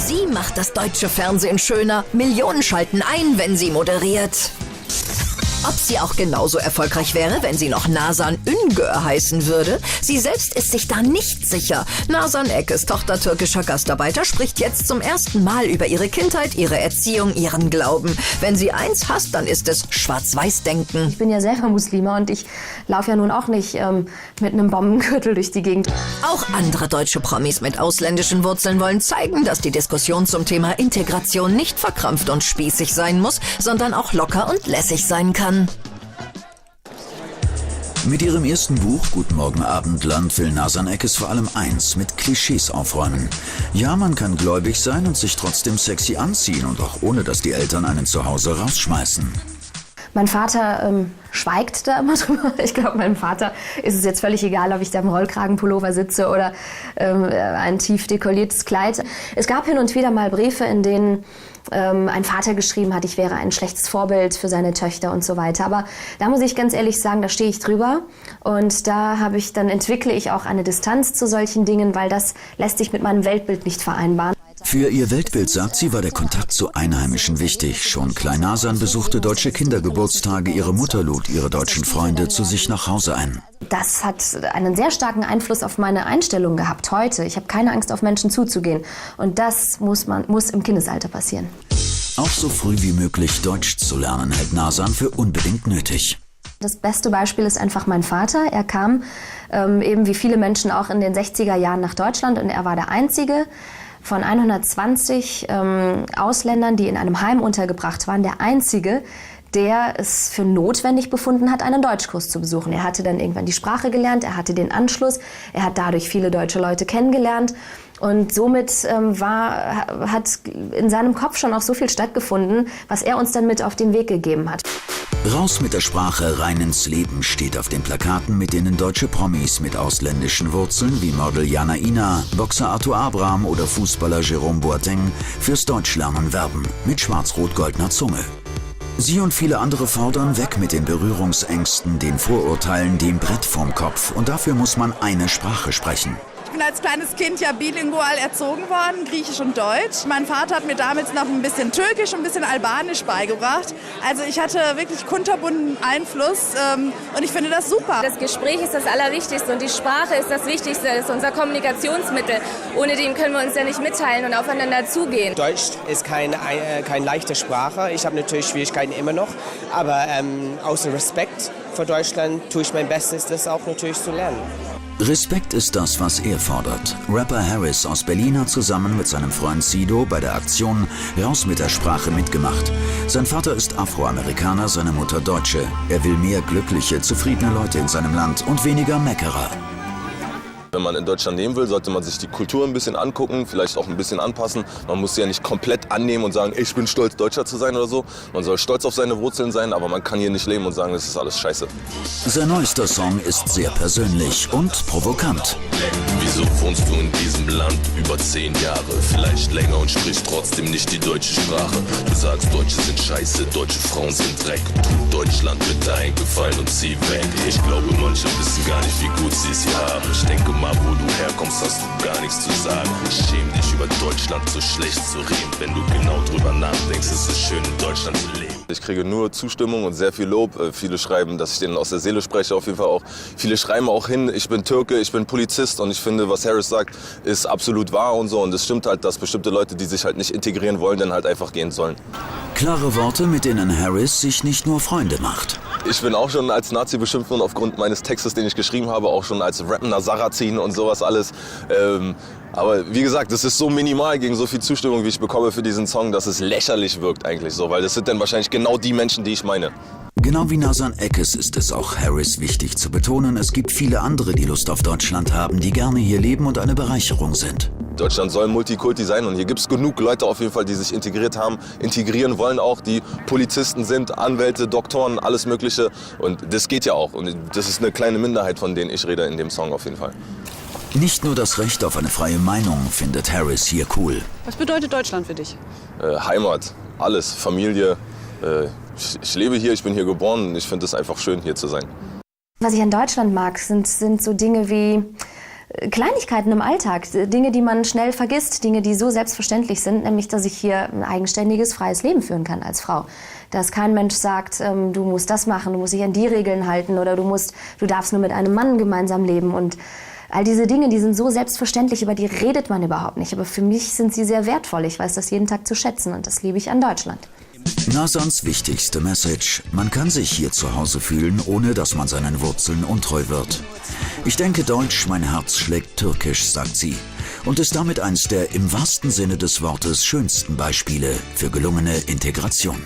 Sie macht das deutsche Fernsehen schöner. Millionen schalten ein, wenn sie moderiert. Ob sie auch genauso erfolgreich wäre, wenn sie noch Nazan Üngör heißen würde? Sie selbst ist sich da nicht sicher. Nazan Ekes, Tochter türkischer Gastarbeiter, spricht jetzt zum ersten Mal über ihre Kindheit, ihre Erziehung, ihren Glauben. Wenn sie eins hasst, dann ist es Schwarz-Weiß-Denken. Ich bin ja selber Muslima und ich laufe ja nun auch nicht mit einem Bombengürtel durch die Gegend. Auch andere deutsche Promis mit ausländischen Wurzeln wollen zeigen, dass die Diskussion zum Thema Integration nicht verkrampft und spießig sein muss, sondern auch locker und lässig sein kann. Mit ihrem ersten Buch Guten Morgen Abendland will Nazan Ekes vor allem eins: mit Klischees aufräumen. Ja, man kann gläubig sein und sich trotzdem sexy anziehen und auch ohne, dass die Eltern einen zu Hause rausschmeißen. Mein Vater schweigt da immer drüber. Ich glaube, meinem Vater ist es jetzt völlig egal, ob ich da im Rollkragenpullover sitze oder ein tief dekolliertes Kleid. Es gab hin und wieder mal Briefe, in denen ein Vater geschrieben hat, ich wäre ein schlechtes Vorbild für seine Töchter und so weiter. Aber da muss ich ganz ehrlich sagen, da stehe ich drüber. Und da entwickle ich auch eine Distanz zu solchen Dingen, weil das lässt sich mit meinem Weltbild nicht vereinbaren. Für ihr Weltbild, sagt sie, war der Kontakt zu Einheimischen wichtig. Schon Klein Nazan besuchte deutsche Kindergeburtstage. Ihre Mutter lud ihre deutschen Freunde zu sich nach Hause ein. Das hat einen sehr starken Einfluss auf meine Einstellung gehabt heute. Ich habe keine Angst, auf Menschen zuzugehen. Und das muss im Kindesalter passieren. Auch so früh wie möglich Deutsch zu lernen, hält Nazan für unbedingt nötig. Das beste Beispiel ist einfach mein Vater. Er kam eben wie viele Menschen auch in den 60er Jahren nach Deutschland und er war der Einzige von 120 Ausländern, die in einem Heim untergebracht waren, der Einzige, der es für notwendig befunden hat, einen Deutschkurs zu besuchen. Er hatte dann irgendwann die Sprache gelernt, er hatte den Anschluss, er hat dadurch viele deutsche Leute kennengelernt. Und somit hat in seinem Kopf schon auch so viel stattgefunden, was er uns dann mit auf den Weg gegeben hat. Raus mit der Sprache, rein ins Leben steht auf den Plakaten, mit denen deutsche Promis mit ausländischen Wurzeln wie Model Jana Ina, Boxer Arthur Abraham oder Fußballer Jerome Boateng fürs Deutschlernen werben, mit schwarz-rot-goldener Zunge. Sie und viele andere fordern, weg mit den Berührungsängsten, den Vorurteilen, dem Brett vorm Kopf. Und dafür muss man eine Sprache sprechen. Ich bin als kleines Kind ja bilingual erzogen worden, Griechisch und Deutsch. Mein Vater hat mir damals noch ein bisschen Türkisch und ein bisschen Albanisch beigebracht. Also ich hatte wirklich kunterbunten Einfluss und ich finde das super. Das Gespräch ist das Allerwichtigste und die Sprache ist das Wichtigste, ist unser Kommunikationsmittel. Ohne den können wir uns ja nicht mitteilen und aufeinander zugehen. Deutsch ist keine leichte Sprache. Ich habe natürlich Schwierigkeiten immer noch, aber außer Respekt vor Deutschland tue ich mein Bestes, das auch natürlich zu lernen. Respekt ist das, was er fordert. Rapper Harris aus Berlin hat zusammen mit seinem Freund Sido bei der Aktion Raus mit der Sprache mitgemacht. Sein Vater ist Afroamerikaner, seine Mutter Deutsche. Er will mehr glückliche, zufriedene Leute in seinem Land und weniger Meckerer. Wenn man in Deutschland leben will, sollte man sich die Kultur ein bisschen angucken, vielleicht auch ein bisschen anpassen. Man muss sie ja nicht komplett annehmen und sagen, ich bin stolz, Deutscher zu sein oder so. Man soll stolz auf seine Wurzeln sein, aber man kann hier nicht leben und sagen, das ist alles scheiße. Sein neuester Song ist sehr persönlich und provokant. Wieso wohnst du in diesem Land über 10 Jahre? Vielleicht länger und sprichst trotzdem nicht die deutsche Sprache. Du sagst, Deutsche sind scheiße, deutsche Frauen sind Dreck. Tu Deutschland bitte einen Gefallen und zieh weg. Ich glaube, manche wissen gar nicht, wie gut sie es hier haben. Ich denke mal, wo du herkommst, hast du gar nichts zu sagen. Schäm dich, über Deutschland so schlecht zu reden. Wenn du genau drüber nachdenkst, ist es schön, in Deutschland zu leben. Ich kriege nur Zustimmung und sehr viel Lob. Viele schreiben, dass ich denen aus der Seele spreche, auf jeden Fall auch. Viele schreiben auch hin, ich bin Türke, ich bin Polizist und ich finde, was Harris sagt, ist absolut wahr und so. Und es stimmt halt, dass bestimmte Leute, die sich halt nicht integrieren wollen, dann halt einfach gehen sollen. Klare Worte, mit denen Harris sich nicht nur Freunde macht. Ich bin auch schon als Nazi beschimpft worden aufgrund meines Textes, den ich geschrieben habe, auch schon als rappender Sarrazin und sowas alles. Aber wie gesagt, das ist so minimal gegen so viel Zustimmung, wie ich bekomme für diesen Song, dass es lächerlich wirkt eigentlich so, weil das sind dann wahrscheinlich genau die Menschen, die ich meine. Genau wie Nazan Ekes ist es auch Harris wichtig zu betonen, es gibt viele andere, die Lust auf Deutschland haben, die gerne hier leben und eine Bereicherung sind. Deutschland soll Multikulti sein und hier gibt es genug Leute auf jeden Fall, die sich integrieren wollen auch, die Polizisten sind, Anwälte, Doktoren, alles Mögliche. Und das geht ja auch und das ist eine kleine Minderheit, von denen ich rede in dem Song auf jeden Fall. Nicht nur das Recht auf eine freie Meinung findet Harris hier cool. Was bedeutet Deutschland für dich? Heimat, alles, Familie. Ich lebe hier, ich bin hier geboren und ich finde es einfach schön, hier zu sein. Was ich an Deutschland mag, sind so Dinge wie Kleinigkeiten im Alltag, Dinge, die man schnell vergisst, Dinge, die so selbstverständlich sind, nämlich, dass ich hier ein eigenständiges, freies Leben führen kann als Frau. Dass kein Mensch sagt, du musst das machen, du musst dich an die Regeln halten oder du darfst nur mit einem Mann gemeinsam leben. Und all diese Dinge, die sind so selbstverständlich, über die redet man überhaupt nicht. Aber für mich sind sie sehr wertvoll. Ich weiß das jeden Tag zu schätzen und das liebe ich an Deutschland. Nazans wichtigste Message: Man kann sich hier zu Hause fühlen, ohne dass man seinen Wurzeln untreu wird. Ich denke Deutsch, mein Herz schlägt Türkisch, sagt sie. Und ist damit eins der im wahrsten Sinne des Wortes schönsten Beispiele für gelungene Integration.